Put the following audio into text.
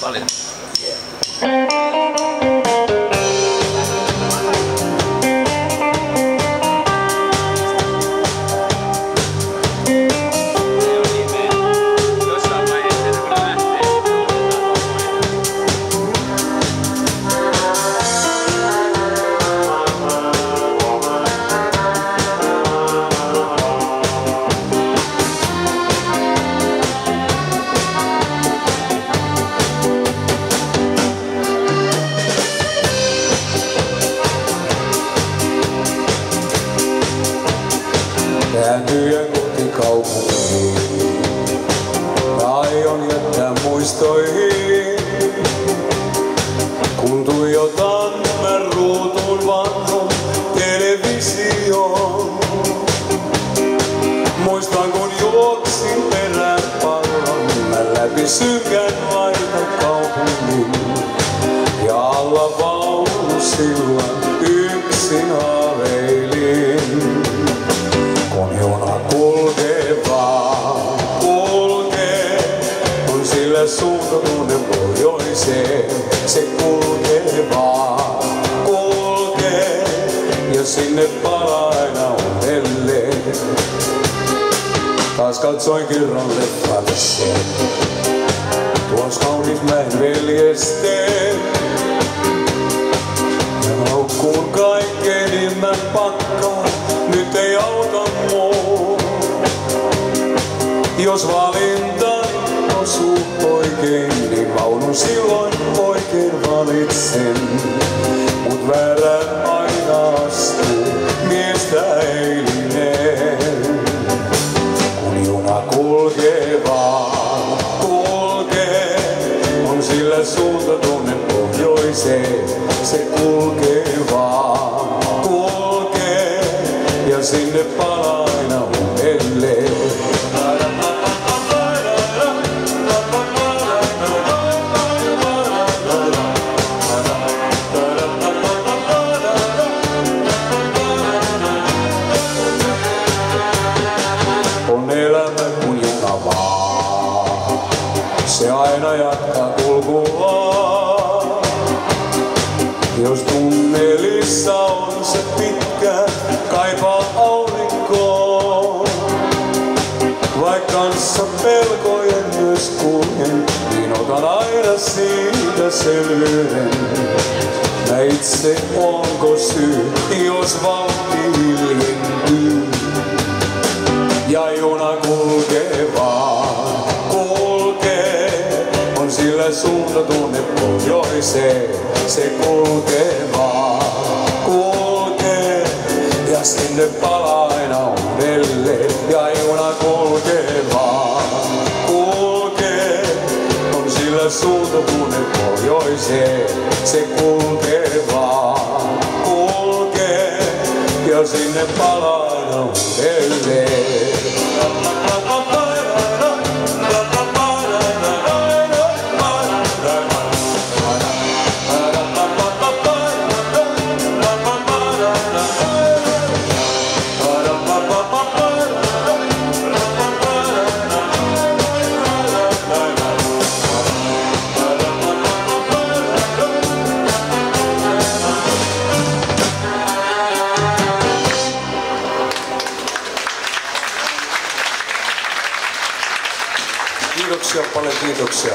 Paljon. Kääntyen kotikaupunkiin, aion jättää muistoihin. Kun tuijotan mä ruutuun vanhan televisioon. Muistan kun juoksin perään pallon, mä läpi synkän kaupungin. Ja alla vaunusillan yksin haaveilin. Kun juna kulkee vaan, kulkee, on sillä suunta tuonne pohjoiseen. Se kulkee vaan, kulkee, ja sinne palaa aina uudelleen. Taas katsoin kerran leffalliseen, tuos kaunis mäen veljesteen. Ja laukkuun kaikkeenimmän pakkaan, nyt ei auta muu. Jos valinta osuu oikein, niin vaunun silloin oikein valitsen. Mut väärään aina astuu miestä eilinen. Kun juna kulkee vaan, kulkee, on sillä suunta tuonne pohjoiseen. Se kulkee vaan, kulkee, ja sinne palaa aina uudelleen. On elämä kun juna vaan, se aina jatkaa kulkuaan. Jos tunnelissa on se pitkä, kaipaa aurinkoon. Vaik kanssa pelkojen myös kuljen, niin otan aina siitä selvyyden. Mä itse onko syy, jos vauhti hiljentyy. Ja juna kulkee vaan, kulkee, on sillä suunta tuonne pohjoiseen. Se kulkee vaan, kulkee, ja sinne palaa aina uudelleen. Ja juna kulkee vaan, kulkee, on sillä suunta tuonne pohjoiseen. Se kulkee vaan, kulkee, ja sinne palaa aina uudelleen. Kiitoksia, paljon kiitoksia.